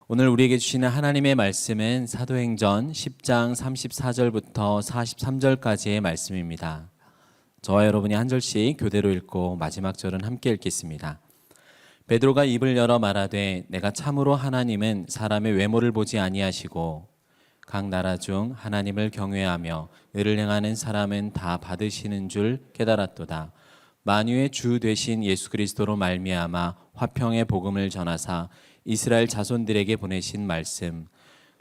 오늘 우리에게 주시는 하나님의 말씀은 사도행전 10장 34절부터 43절까지의 말씀입니다. 저와 여러분이 한 절씩 교대로 읽고 마지막 절은 함께 읽겠습니다. 베드로가 입을 열어 말하되 내가 참으로 하나님은 사람의 외모를 보지 아니하시고 각 나라 중 하나님을 경외하며 의를 행하는 사람은 다 받으시는 줄 깨달았도다. 만유의 주 되신 예수 그리스도로 말미암아 화평의 복음을 전하사 이스라엘 자손들에게 보내신 말씀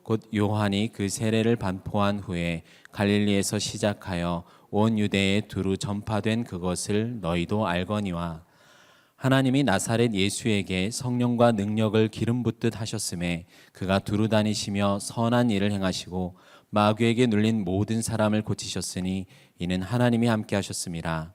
곧 요한이 그 세례를 반포한 후에 갈릴리에서 시작하여 온 유대에 두루 전파된 그것을 너희도 알거니와 하나님이 나사렛 예수에게 성령과 능력을 기름 붓듯 하셨음에 그가 두루 다니시며 선한 일을 행하시고 마귀에게 눌린 모든 사람을 고치셨으니 이는 하나님이 함께 하셨음이라.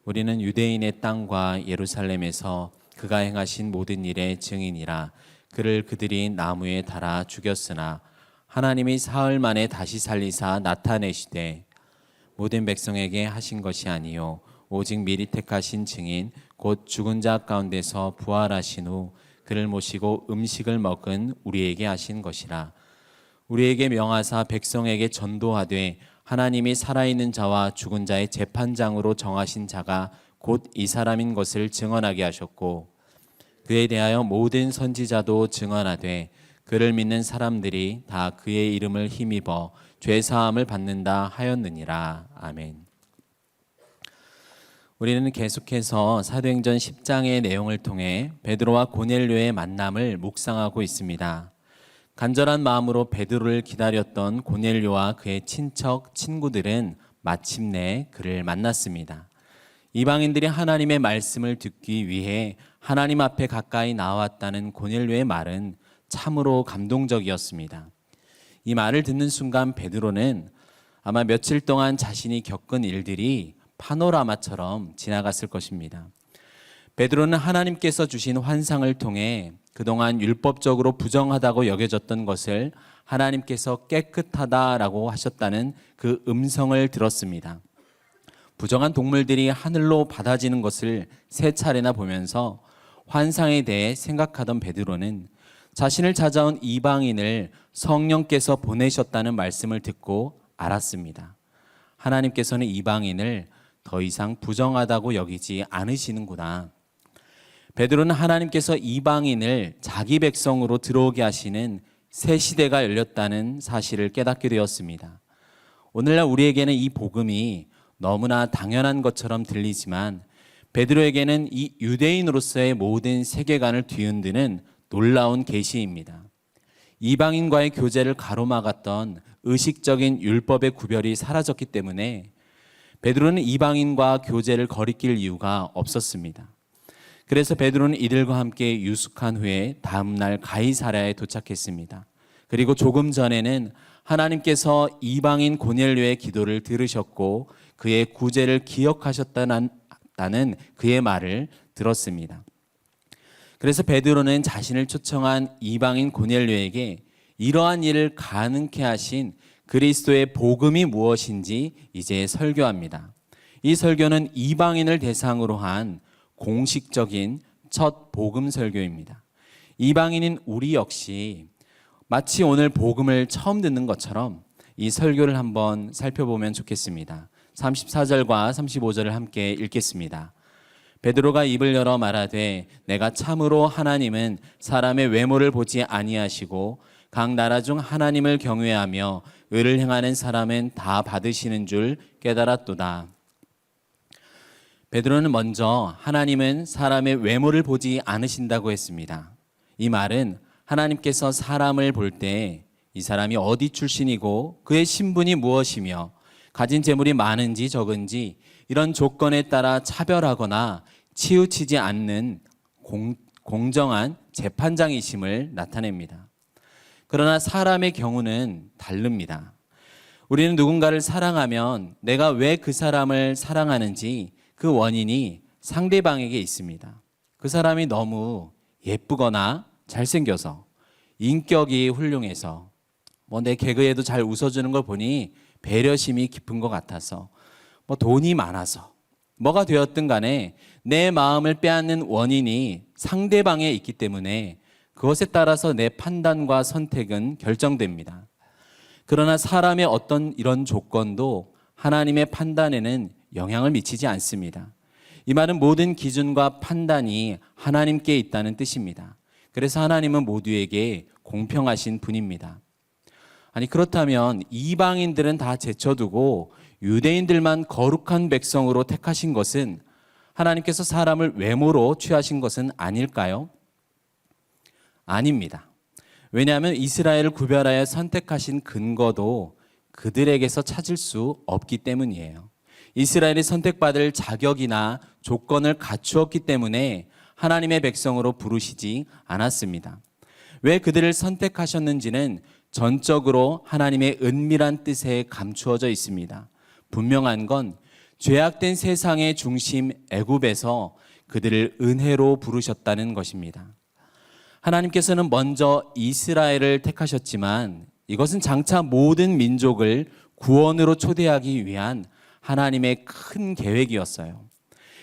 우리는 유대인의 땅과 예루살렘에서 그가 행하신 모든 일의 증인이라. 그를 그들이 나무에 달아 죽였으나 하나님이 사흘 만에 다시 살리사 나타내시되 모든 백성에게 하신 것이 아니요 오직 미리 택하신 증인 곧 죽은 자 가운데서 부활하신 후 그를 모시고 음식을 먹은 우리에게 하신 것이라. 우리에게 명하사 백성에게 전도하되 하나님이 살아있는 자와 죽은 자의 재판장으로 정하신 자가 곧 이 사람인 것을 증언하게 하셨고 그에 대하여 모든 선지자도 증언하되 그를 믿는 사람들이 다 그의 이름을 힘입어 죄사함을 받는다 하였느니라. 아멘. 우리는 계속해서 사도행전 10장의 내용을 통해 베드로와 고넬료의 만남을 묵상하고 있습니다. 간절한 마음으로 베드로를 기다렸던 고넬료와 그의 친척, 친구들은 마침내 그를 만났습니다. 이방인들이 하나님의 말씀을 듣기 위해 하나님 앞에 가까이 나왔다는 고넬료의 말은 참으로 감동적이었습니다. 이 말을 듣는 순간 베드로는 아마 며칠 동안 자신이 겪은 일들이 파노라마처럼 지나갔을 것입니다. 베드로는 하나님께서 주신 환상을 통해 그동안 율법적으로 부정하다고 여겨졌던 것을 하나님께서 깨끗하다라고 하셨다는 그 음성을 들었습니다. 부정한 동물들이 하늘로 받아지는 것을 세 차례나 보면서 환상에 대해 생각하던 베드로는 자신을 찾아온 이방인을 성령께서 보내셨다는 말씀을 듣고 알았습니다. 하나님께서는 이방인을 더 이상 부정하다고 여기지 않으시는구나. 베드로는 하나님께서 이방인을 자기 백성으로 들어오게 하시는 새 시대가 열렸다는 사실을 깨닫게 되었습니다. 오늘날 우리에게는 이 복음이 너무나 당연한 것처럼 들리지만 베드로에게는 이 유대인으로서의 모든 세계관을 뒤흔드는 놀라운 계시입니다. 이방인과의 교제를 가로막았던 의식적인 율법의 구별이 사라졌기 때문에 베드로는 이방인과 교제를 거리낄 이유가 없었습니다. 그래서 베드로는 이들과 함께 유숙한 후에 다음 날 가이사랴에 도착했습니다. 그리고 조금 전에는 하나님께서 이방인 고넬료의 기도를 들으셨고 그의 구제를 기억하셨다는 그의 말을 들었습니다. 그래서 베드로는 자신을 초청한 이방인 고넬료에게 이러한 일을 가능케 하신 그리스도의 복음이 무엇인지 이제 설교합니다. 이 설교는 이방인을 대상으로 한 공식적인 첫 복음 설교입니다. 이방인인 우리 역시 마치 오늘 복음을 처음 듣는 것처럼 이 설교를 한번 살펴보면 좋겠습니다. 34절과 35절을 함께 읽겠습니다. 베드로가 입을 열어 말하되 내가 참으로 하나님은 사람의 외모를 보지 아니하시고 각 나라 중 하나님을 경외하며 의를 행하는 사람은 다 받으시는 줄 깨달았도다. 베드로는 먼저 하나님은 사람의 외모를 보지 않으신다고 했습니다. 이 말은 하나님께서 사람을 볼 때 이 사람이 어디 출신이고 그의 신분이 무엇이며 가진 재물이 많은지 적은지 이런 조건에 따라 차별하거나 치우치지 않는 공정한 재판장이심을 나타냅니다. 그러나 사람의 경우는 다릅니다. 우리는 누군가를 사랑하면 내가 왜 그 사람을 사랑하는지 그 원인이 상대방에게 있습니다. 그 사람이 너무 예쁘거나 잘생겨서, 인격이 훌륭해서, 내 개그에도 잘 웃어주는 걸 보니 배려심이 깊은 것 같아서, 돈이 많아서, 뭐가 되었든 간에 내 마음을 빼앗는 원인이 상대방에 있기 때문에 그것에 따라서 내 판단과 선택은 결정됩니다. 그러나 사람의 어떤 이런 조건도 하나님의 판단에는 영향을 미치지 않습니다. 이 말은 모든 기준과 판단이 하나님께 있다는 뜻입니다. 그래서 하나님은 모두에게 공평하신 분입니다. 아니, 그렇다면 이방인들은 다 제쳐두고 유대인들만 거룩한 백성으로 택하신 것은 하나님께서 사람을 외모로 취하신 것은 아닐까요? 아닙니다. 왜냐하면 이스라엘을 구별하여 선택하신 근거도 그들에게서 찾을 수 없기 때문이에요. 이스라엘이 선택받을 자격이나 조건을 갖추었기 때문에 하나님의 백성으로 부르시지 않았습니다. 왜 그들을 선택하셨는지는 전적으로 하나님의 은밀한 뜻에 감추어져 있습니다. 분명한 건 죄악된 세상의 중심 애굽에서 그들을 은혜로 부르셨다는 것입니다. 하나님께서는 먼저 이스라엘을 택하셨지만 이것은 장차 모든 민족을 구원으로 초대하기 위한 하나님의 큰 계획이었어요.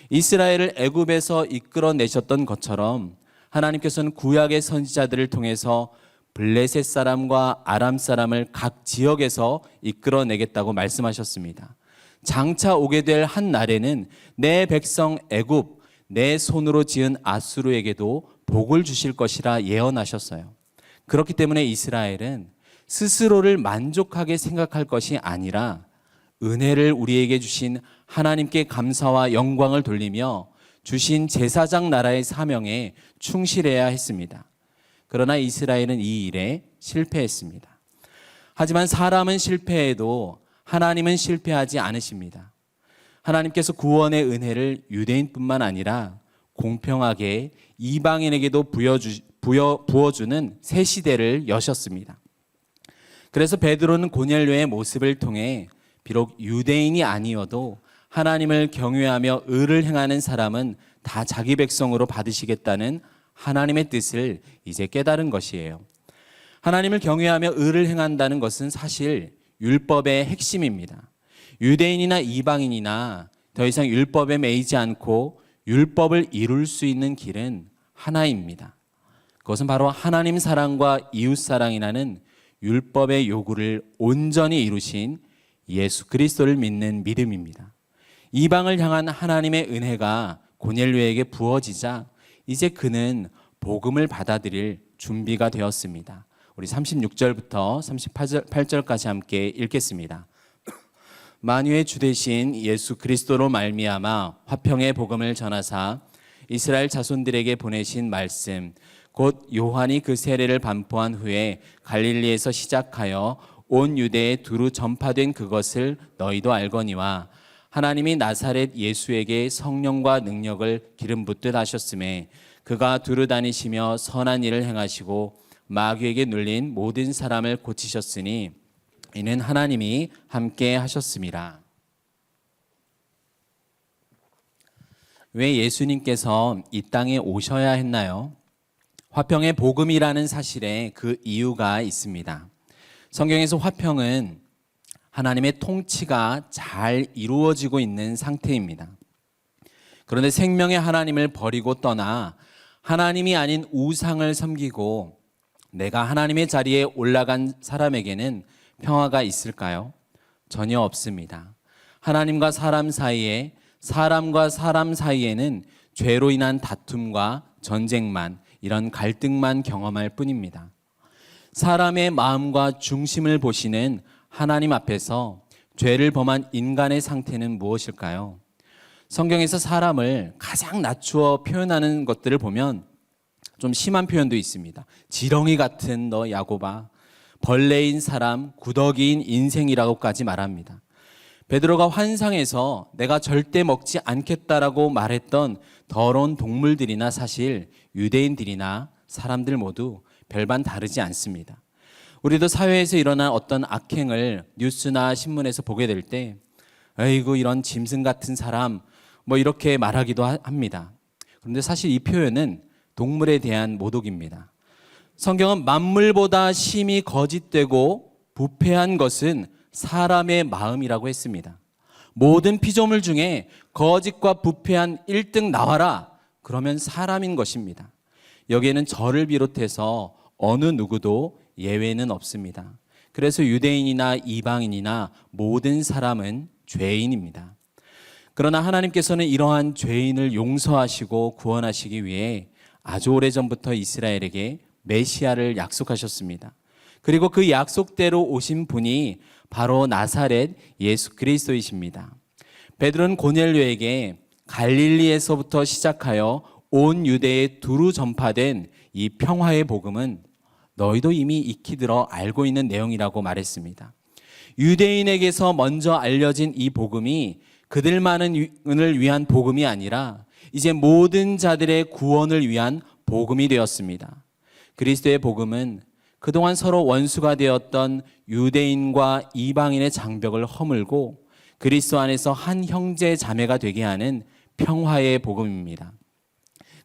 이스라엘을 애굽에서 이끌어내셨던 것처럼 하나님께서는 구약의 선지자들을 통해서 블레셋 사람과 아람 사람을 각 지역에서 이끌어내겠다고 말씀하셨습니다. 장차 오게 될 한 날에는 내 백성 애굽, 내 손으로 지은 아수르에게도 복을 주실 것이라 예언하셨어요. 그렇기 때문에 이스라엘은 스스로를 만족하게 생각할 것이 아니라 은혜를 우리에게 주신 하나님께 감사와 영광을 돌리며 주신 제사장 나라의 사명에 충실해야 했습니다. 그러나 이스라엘은 이 일에 실패했습니다. 하지만 사람은 실패해도 하나님은 실패하지 않으십니다. 하나님께서 구원의 은혜를 유대인뿐만 아니라 공평하게 이방인에게도 부어주는 새 시대를 여셨습니다. 그래서 베드로는 고넬료의 모습을 통해 비록 유대인이 아니어도 하나님을 경외하며 의를 행하는 사람은 다 자기 백성으로 받으시겠다는 하나님의 뜻을 이제 깨달은 것이에요. 하나님을 경외하며 의를 행한다는 것은 사실 율법의 핵심입니다. 유대인이나 이방인이나 더 이상 율법에 매이지 않고 율법을 이룰 수 있는 길은 하나입니다. 그것은 바로 하나님 사랑과 이웃 사랑이라는 율법의 요구를 온전히 이루신 예수 그리스도를 믿는 믿음입니다. 이방을 향한 하나님의 은혜가 고넬료에게 부어지자 이제 그는 복음을 받아들일 준비가 되었습니다. 우리 36절부터 38절까지 함께 읽겠습니다. 만유의 주 되신 예수 그리스도로 말미암아 화평의 복음을 전하사 이스라엘 자손들에게 보내신 말씀 곧 요한이 그 세례를 반포한 후에 갈릴리에서 시작하여 온 유대에 두루 전파된 그것을 너희도 알거니와 하나님이 나사렛 예수에게 성령과 능력을 기름 붓듯 하셨음에 그가 두루 다니시며 선한 일을 행하시고 마귀에게 눌린 모든 사람을 고치셨으니 이는 하나님이 함께 하셨음이라. 왜 예수님께서 이 땅에 오셔야 했나요? 화평의 복음이라는 사실에 그 이유가 있습니다. 성경에서 화평은 하나님의 통치가 잘 이루어지고 있는 상태입니다. 그런데 생명의 하나님을 버리고 떠나 하나님이 아닌 우상을 섬기고 내가 하나님의 자리에 올라간 사람에게는 평화가 있을까요? 전혀 없습니다. 하나님과 사람 사이에, 사람과 사람 사이에는 죄로 인한 다툼과 전쟁만, 이런 갈등만 경험할 뿐입니다. 사람의 마음과 중심을 보시는 하나님 앞에서 죄를 범한 인간의 상태는 무엇일까요? 성경에서 사람을 가장 낮추어 표현하는 것들을 보면 좀 심한 표현도 있습니다. 지렁이 같은 너 야고바, 벌레인 사람, 구더기인 인생이라고까지 말합니다. 베드로가 환상에서 내가 절대 먹지 않겠다라고 말했던 더러운 동물들이나 사실 유대인들이나 사람들 모두 별반 다르지 않습니다. 우리도 사회에서 일어난 어떤 악행을 뉴스나 신문에서 보게 될 때 아이고 이런 짐승 같은 사람 뭐 이렇게 말하기도 합니다. 그런데 사실 이 표현은 동물에 대한 모독입니다. 성경은 만물보다 심히 거짓되고 부패한 것은 사람의 마음이라고 했습니다. 모든 피조물 중에 거짓과 부패한 1등 나와라. 그러면 사람인 것입니다. 여기에는 저를 비롯해서 어느 누구도 예외는 없습니다. 그래서 유대인이나 이방인이나 모든 사람은 죄인입니다. 그러나 하나님께서는 이러한 죄인을 용서하시고 구원하시기 위해 아주 오래전부터 이스라엘에게 메시아를 약속하셨습니다. 그리고 그 약속대로 오신 분이 바로 나사렛 예수 그리스도이십니다. 베드로는 고넬료에게 갈릴리에서부터 시작하여 온 유대에 두루 전파된 이 평화의 복음은 너희도 이미 익히 들어 알고 있는 내용이라고 말했습니다. 유대인에게서 먼저 알려진 이 복음이 그들만을 위한 복음이 아니라 이제 모든 자들의 구원을 위한 복음이 되었습니다. 그리스도의 복음은 그동안 서로 원수가 되었던 유대인과 이방인의 장벽을 허물고 그리스도 안에서 한 형제 자매가 되게 하는 평화의 복음입니다.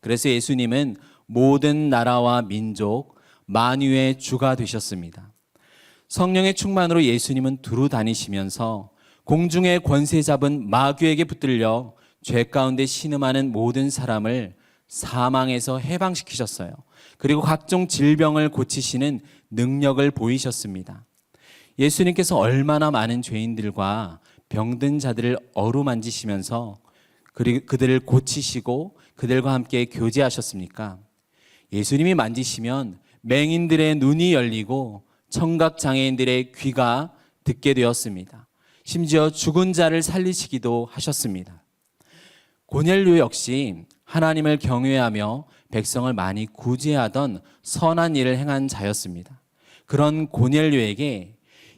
그래서 예수님은 모든 나라와 민족, 만유의 주가 되셨습니다. 성령의 충만으로 예수님은 두루 다니시면서 공중의 권세 잡은 마귀에게 붙들려 죄 가운데 신음하는 모든 사람을 사망에서 해방시키셨어요. 그리고 각종 질병을 고치시는 능력을 보이셨습니다. 예수님께서 얼마나 많은 죄인들과 병든 자들을 어루만지시면서 그들을 고치시고 그들과 함께 교제하셨습니까? 예수님이 만지시면 맹인들의 눈이 열리고 청각장애인들의 귀가 듣게 되었습니다. 심지어 죽은 자를 살리시기도 하셨습니다. 고넬료 역시 하나님을 경외하며 백성을 많이 구제하던 선한 일을 행한 자였습니다. 그런 고넬료에게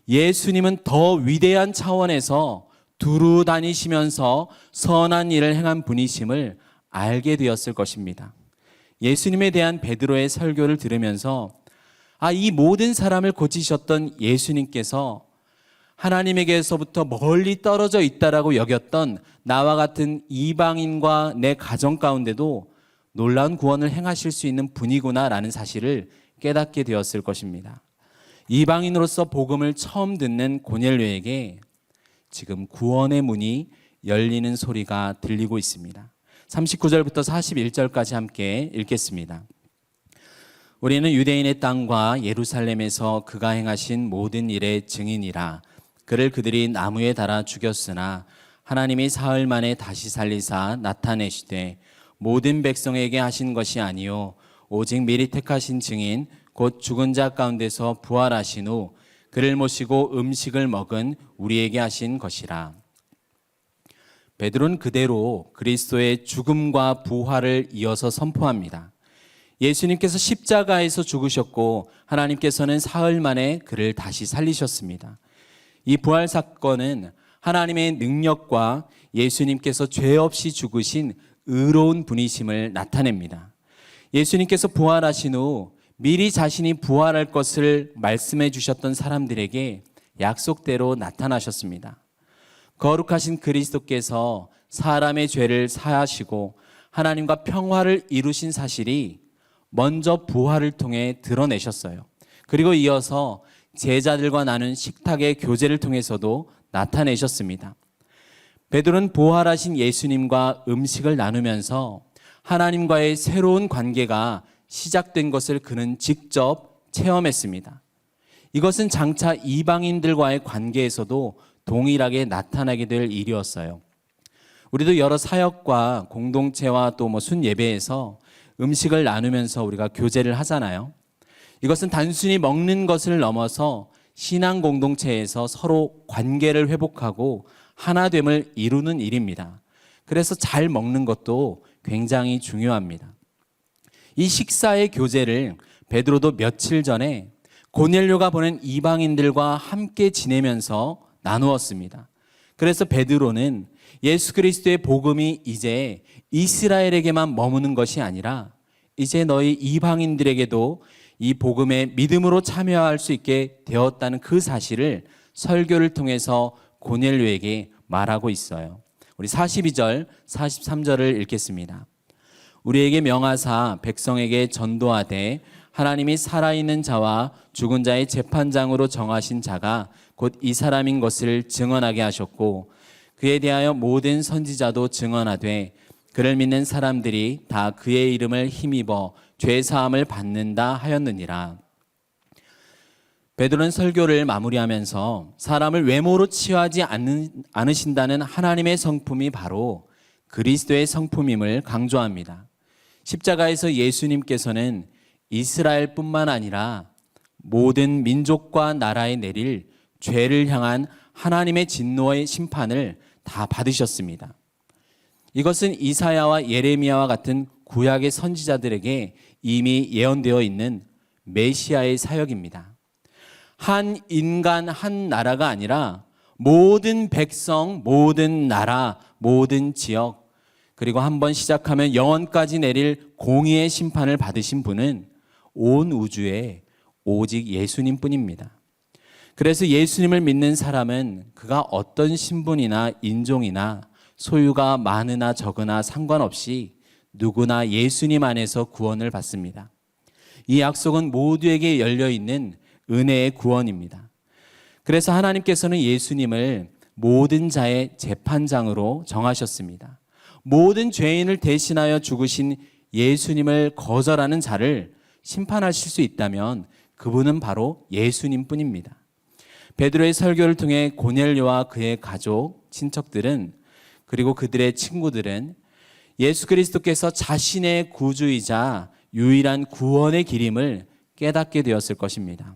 예수님은 더 위대한 차원에서 두루 다니시면서 선한 일을 행한 분이심을 알게 되었을 것입니다. 예수님에 대한 베드로의 설교를 들으면서 이 모든 사람을 고치셨던 예수님께서 하나님에게서부터 멀리 떨어져 있다라고 여겼던 나와 같은 이방인과 내 가정 가운데도 놀라운 구원을 행하실 수 있는 분이구나라는 사실을 깨닫게 되었을 것입니다. 이방인으로서 복음을 처음 듣는 고넬료에게 지금 구원의 문이 열리는 소리가 들리고 있습니다. 39절부터 41절까지 함께 읽겠습니다. 우리는 유대인의 땅과 예루살렘에서 그가 행하신 모든 일의 증인이라. 그를 그들이 나무에 달아 죽였으나 하나님이 사흘 만에 다시 살리사 나타내시되 모든 백성에게 하신 것이 아니요 오직 미리 택하신 증인 곧 죽은 자 가운데서 부활하신 후 그를 모시고 음식을 먹은 우리에게 하신 것이라. 베드로는 그대로 그리스도의 죽음과 부활을 이어서 선포합니다. 예수님께서 십자가에서 죽으셨고 하나님께서는 사흘 만에 그를 다시 살리셨습니다. 이 부활 사건은 하나님의 능력과 예수님께서 죄 없이 죽으신 의로운 분이심을 나타냅니다. 예수님께서 부활하신 후 미리 자신이 부활할 것을 말씀해 주셨던 사람들에게 약속대로 나타나셨습니다. 거룩하신 그리스도께서 사람의 죄를 사하시고 하나님과 평화를 이루신 사실이 먼저 부활을 통해 드러내셨어요. 그리고 이어서 제자들과 나눈 식탁의 교제를 통해서도 나타내셨습니다. 베드로는 부활하신 예수님과 음식을 나누면서 하나님과의 새로운 관계가 시작된 것을 그는 직접 체험했습니다. 이것은 장차 이방인들과의 관계에서도 동일하게 나타나게 될 일이었어요. 우리도 여러 사역과 공동체와 또 순예배에서 음식을 나누면서 우리가 교제를 하잖아요. 이것은 단순히 먹는 것을 넘어서 신앙 공동체에서 서로 관계를 회복하고 하나됨을 이루는 일입니다. 그래서 잘 먹는 것도 굉장히 중요합니다. 이 식사의 교제를 베드로도 며칠 전에 고넬료가 보낸 이방인들과 함께 지내면서 나누었습니다. 그래서 베드로는 예수 그리스도의 복음이 이제 이스라엘에게만 머무는 것이 아니라 이제 너희 이방인들에게도 이 복음에 믿음으로 참여할 수 있게 되었다는 그 사실을 설교를 통해서 고넬료에게 말하고 있어요. 우리 42절, 43절을 읽겠습니다. 우리에게 명하사 백성에게 전도하되 하나님이 살아있는 자와 죽은 자의 재판장으로 정하신 자가 곧 이 사람인 것을 증언하게 하셨고 그에 대하여 모든 선지자도 증언하되 그를 믿는 사람들이 다 그의 이름을 힘입어 죄 사함을 받는다 하였느니라. 베드로는 설교를 마무리하면서 사람을 외모로 치유하지 않으신다는 하나님의 성품이 바로 그리스도의 성품임을 강조합니다. 십자가에서 예수님께서는 이스라엘뿐만 아니라 모든 민족과 나라에 내릴 죄를 향한 하나님의 진노의 심판을 다 받으셨습니다. 이것은 이사야와 예레미야와 같은 구약의 선지자들에게 이미 예언되어 있는 메시아의 사역입니다. 한 인간, 한 나라가 아니라 모든 백성, 모든 나라, 모든 지역, 그리고 한번 시작하면 영원까지 내릴 공의의 심판을 받으신 분은 온 우주에 오직 예수님뿐입니다. 그래서 예수님을 믿는 사람은 그가 어떤 신분이나 인종이나 소유가 많으나 적으나 상관없이 누구나 예수님 안에서 구원을 받습니다. 이 약속은 모두에게 열려있는 은혜의 구원입니다. 그래서 하나님께서는 예수님을 모든 자의 재판장으로 정하셨습니다. 모든 죄인을 대신하여 죽으신 예수님을 거절하는 자를 심판하실 수 있다면 그분은 바로 예수님뿐입니다. 베드로의 설교를 통해 고넬료와 그의 가족, 친척들은 그리고 그들의 친구들은 예수 그리스도께서 자신의 구주이자 유일한 구원의 길임을 깨닫게 되었을 것입니다.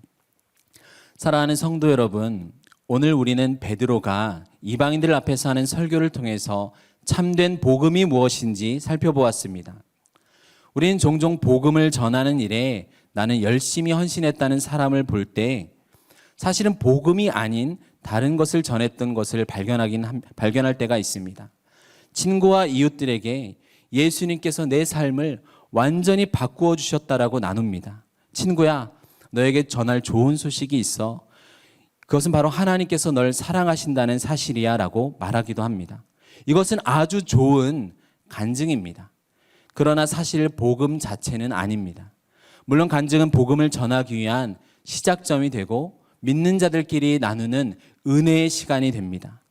사랑하는 성도 여러분, 오늘 우리는 베드로가 이방인들 앞에서 하는 설교를 통해서 참된 복음이 무엇인지 살펴보았습니다. 우리는 종종 복음을 전하는 일에 나는 열심히 헌신했다는 사람을 볼 때 사실은 복음이 아닌 다른 것을 전했던 것을 발견할 때가 있습니다. 친구와 이웃들에게 예수님께서 내 삶을 완전히 바꾸어 주셨다라고 나눕니다. 친구야, 너에게 전할 좋은 소식이 있어. 그것은 바로 하나님께서 널 사랑하신다는 사실이야 라고 말하기도 합니다. 이것은 아주 좋은 간증입니다. 그러나 사실 복음 자체는 아닙니다. 물론 간증은 복음을 전하기 위한 시작점이 되고 믿는 자들끼리 나누는 은혜의 시간이 됩니다.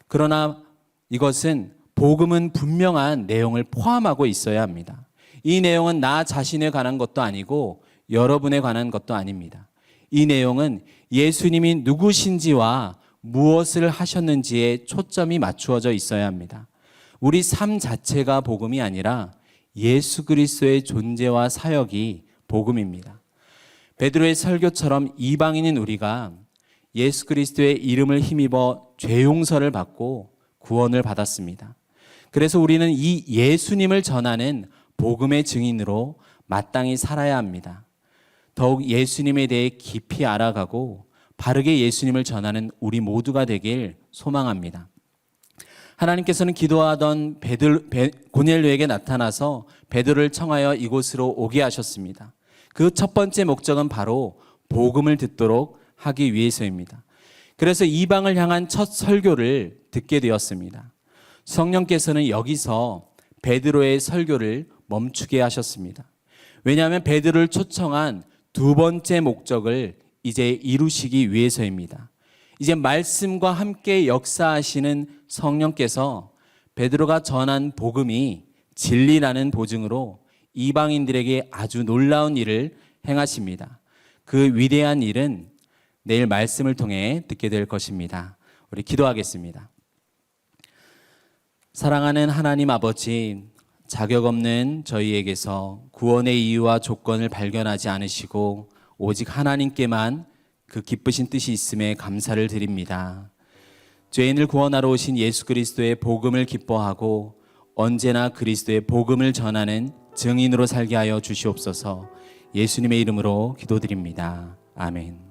그러나 이것은 복음은 분명한 내용을 포함하고 있어야 합니다. 이 내용은 나 자신에 관한 것도 아니고 여러분에 관한 것도 아닙니다. 이 내용은 예수님이 누구신지와 무엇을 하셨는지에 초점이 맞추어져 있어야 합니다. 우리 삶 자체가 복음이 아니라 예수 그리스도의 존재와 사역이 복음입니다. 베드로의 설교처럼 이방인인 우리가 예수 그리스도의 이름을 힘입어 죄 용서를 받고 구원을 받았습니다. 그래서 우리는 이 예수님을 전하는 복음의 증인으로 마땅히 살아야 합니다. 더욱 예수님에 대해 깊이 알아가고 바르게 예수님을 전하는 우리 모두가 되길 소망합니다. 하나님께서는 기도하던 고넬료에게 나타나서 베드로를 청하여 이곳으로 오게 하셨습니다. 그 첫 번째 목적은 바로 복음을 듣도록 하기 위해서입니다. 그래서 이방을 향한 첫 설교를 듣게 되었습니다. 성령께서는 여기서 베드로의 설교를 멈추게 하셨습니다. 왜냐하면 베드로를 초청한 두 번째 목적을 이제 이루시기 위해서입니다. 이제 말씀과 함께 역사하시는 성령께서 베드로가 전한 복음이 진리라는 보증으로 이방인들에게 아주 놀라운 일을 행하십니다. 그 위대한 일은 내일 말씀을 통해 듣게 될 것입니다. 우리 기도하겠습니다. 사랑하는 하나님 아버지, 자격 없는 저희에게서 구원의 이유와 조건을 발견하지 않으시고 오직 하나님께만 그 기쁘신 뜻이 있음에 감사를 드립니다. 죄인을 구원하러 오신 예수 그리스도의 복음을 기뻐하고 언제나 그리스도의 복음을 전하는 증인으로 살게 하여 주시옵소서. 예수님의 이름으로 기도드립니다. 아멘.